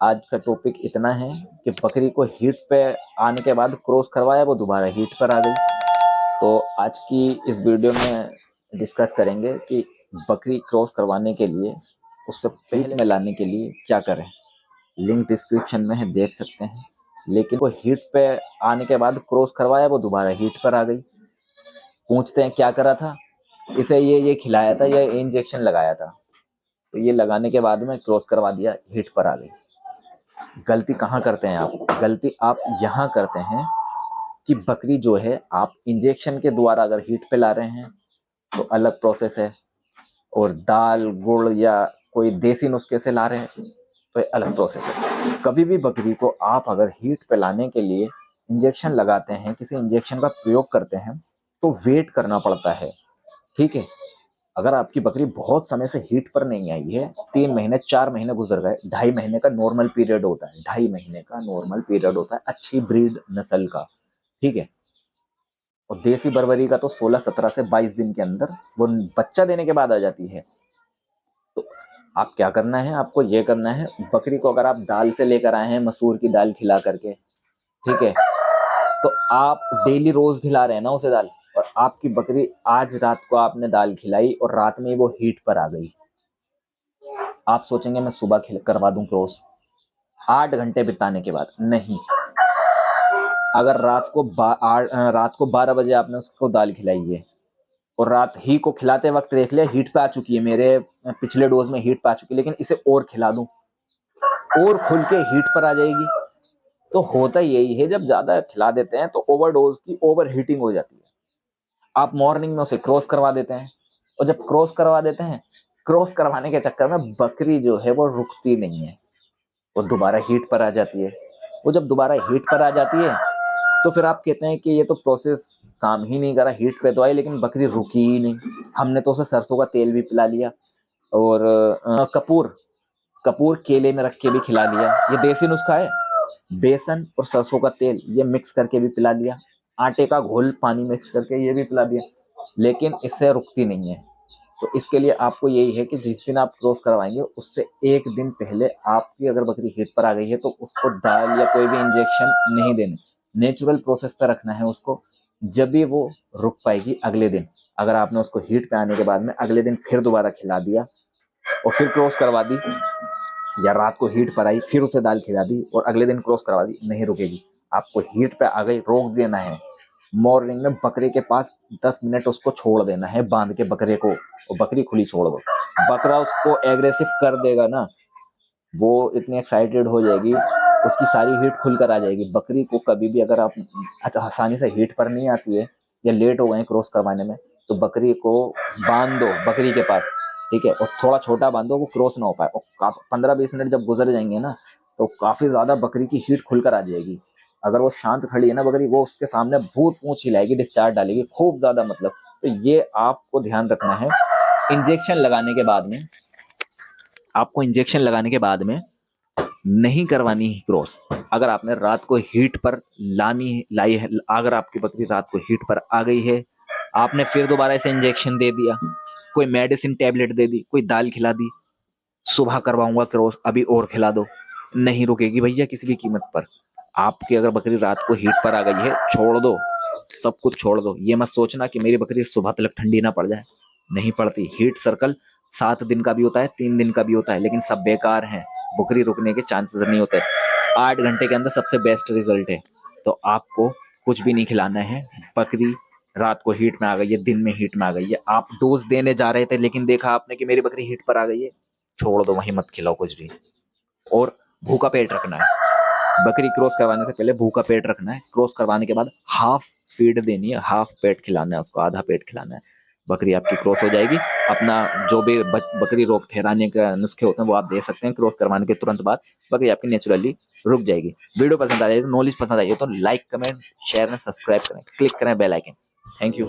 आज का टॉपिक इतना है कि बकरी को हीट पे आने के बाद क्रॉस करवाया, वो दोबारा हीट पर आ गई। तो आज की इस वीडियो में डिस्कस करेंगे कि बकरी क्रॉस करवाने के लिए उससे पहले में लाने के लिए क्या करें। लिंक डिस्क्रिप्शन में है, देख सकते हैं। लेकिन वो हीट पे आने के बाद क्रॉस करवाया, वो दोबारा हीट पर आ गई। पूछते हैं क्या करा था, इसे ये खिलाया था, ये इंजेक्शन लगाया था। तो ये लगाने के बाद में क्रॉस करवा दिया, हीट पर आ गई। गलती कहाँ करते हैं आप? गलती आप यहाँ करते हैं कि बकरी जो है आप इंजेक्शन के द्वारा अगर हीट पे ला रहे हैं तो अलग प्रोसेस है, और दाल गुड़ या कोई देसी नुस्खे से ला रहे हैं तो अलग प्रोसेस है। कभी भी बकरी को आप अगर हीट पे लाने के लिए इंजेक्शन लगाते हैं, किसी इंजेक्शन का प्रयोग करते हैं, तो वेट करना पड़ता है। ठीक है, अगर आपकी बकरी बहुत समय से हीट पर नहीं आई है, 3 महीने 4 महीने गुजर गए, 2.5 महीने का नॉर्मल पीरियड होता है, 2.5 महीने का नॉर्मल पीरियड होता है अच्छी ब्रीड नस्ल का। ठीक है, और देसी बर्बरी का तो 16-17 से 22 दिन के अंदर वो बच्चा देने के बाद आ जाती है। तो आप क्या करना है, आपको ये करना है, बकरी को अगर आप दाल से लेकर आए हैं, मसूर की दाल खिला करके, ठीक है, तो आप डेली रोज खिला रहे हैं ना उसे दाल, और आपकी बकरी आज रात को आपने दाल खिलाई और रात में वो हीट पर आ गई। आप सोचेंगे मैं सुबह करवा दूं क्रॉस 8 घंटे बिताने के बाद? नहीं। अगर रात को 12 बजे आपने उसको दाल खिलाई है और रात ही को खिलाते वक्त देख लिया हीट पे आ चुकी है, मेरे पिछले डोज में हीट पे आ चुकी है, लेकिन इसे और खिला दूं और खुल के हीट पर आ जाएगी। तो होता यही है, जब ज्यादा खिला देते हैं तो ओवरडोज की ओवर हीटिंग हो जाती है। आप मॉर्निंग में उसे क्रॉस करवा देते हैं, और जब क्रॉस करवा देते हैं, क्रॉस करवाने के चक्कर में बकरी जो है वो रुकती नहीं है, वो दोबारा हीट पर आ जाती है। वो जब दोबारा हीट पर आ जाती है तो फिर आप कहते हैं कि ये तो प्रोसेस काम ही नहीं करा, हीट पे तो आई लेकिन बकरी रुकी ही नहीं। हमने तो उसे सरसों का तेल भी पिला लिया, और कपूर कपूर केले में रख के भी खिला लिया। ये देसी नुस्खा है, बेसन और सरसों का तेल ये मिक्स करके भी पिला लिया, आटे का घोल पानी मिक्स करके ये भी पिला दिया, लेकिन इससे रुकती नहीं है। तो इसके लिए आपको यही है कि जिस दिन आप क्रॉस करवाएंगे उससे एक दिन पहले आपकी अगर बकरी हीट पर आ गई है तो उसको दाल या कोई भी इंजेक्शन नहीं देने, नेचुरल प्रोसेस पर रखना है उसको। जब भी वो रुक पाएगी अगले दिन, अगर आपने उसको हीट पे आने के बाद में अगले दिन फिर दोबारा खिला दिया और फिर क्रॉस करवा दी, या रात को हीट पर आई फिर उसे दाल खिला दी और अगले दिन क्रॉस करवा दी, नहीं रुकेगी। आपको हीट पे आ गई, रोक देना है। मॉर्निंग में बकरे के पास 10 मिनट उसको छोड़ देना है बांध के बकरे को, और बकरी खुली छोड़ दो। बकरा उसको एग्रेसिव कर देगा ना, वो इतनी एक्साइटेड हो जाएगी, उसकी सारी हीट खुल कर आ जाएगी। बकरी को कभी भी अगर आप आसानी से हीट पर नहीं आती है या लेट हो गए क्रॉस करवाने में, तो बकरी को बांध दो बकरी के पास, ठीक है, और थोड़ा छोटा बांधो, वो क्रॉस ना हो पाए। और 15-20 मिनट जब गुजर जाएंगे ना, तो काफी ज्यादा बकरी की हीट खुलकर आ जाएगी। अगर वो शांत खड़ी है ना बकरी, वो उसके सामने भूत पूंछ हिलाएगी, डिस्चार्ज डालेगी खूब ज्यादा, मतलब। तो ये आपको ध्यान रखना है। इंजेक्शन लगाने के बाद में, आपको इंजेक्शन लगाने के बाद में नहीं करवानी है क्रॉस। अगर आपने रात को हीट पर लाई है, अगर आपकी बकरी रात को हीट पर आ गई है, आपने फिर दोबारा इसे इंजेक्शन दे दिया, कोई मेडिसिन टैबलेट दे दी, कोई दाल खिला दी, सुबह करवाऊंगा क्रॉस अभी और खिला दो, नहीं रुकेगी भैया किसी भी कीमत पर। आपकी अगर बकरी रात को हीट पर आ गई है, छोड़ दो, सब कुछ छोड़ दो। ये मत सोचना कि मेरी बकरी सुबह तक ठंडी ना पड़ जाए, नहीं पड़ती। हीट सर्कल 7 दिन का भी होता है, 3 दिन का भी होता है, लेकिन सब बेकार हैं, बकरी रुकने के चांसेस नहीं होते। 8 घंटे के अंदर सबसे बेस्ट रिजल्ट है। तो आपको कुछ भी नहीं खिलाना है। बकरी रात को हीट में आ गई है, दिन में हीट में आ गई है, आप डोज देने जा रहे थे लेकिन देखा आपने कि मेरी बकरी हीट पर आ गई है, छोड़ दो, वहीं मत खिलाओ कुछ भी। और भूखा पेट रखना है, बकरी क्रॉस करवाने से पहले भूखा पेट रखना है। क्रॉस करवाने के बाद हाफ फीड देनी है, हाफ पेट खिलाना है उसको, आधा पेट खिलाना है। बकरी आपकी क्रॉस हो जाएगी। अपना जो भी बकरी रोग ठहराने का नुस्खे होते हैं वो आप दे सकते हैं। क्रॉस करवाने के तुरंत बाद बकरी आपकी नेचुरली रुक जाएगी। वीडियो पसंद आ जाएगी, नॉलेज पसंद आई है तो like, comment, share and subscribe करें, क्लिक करें बेल आइकन। Thank you.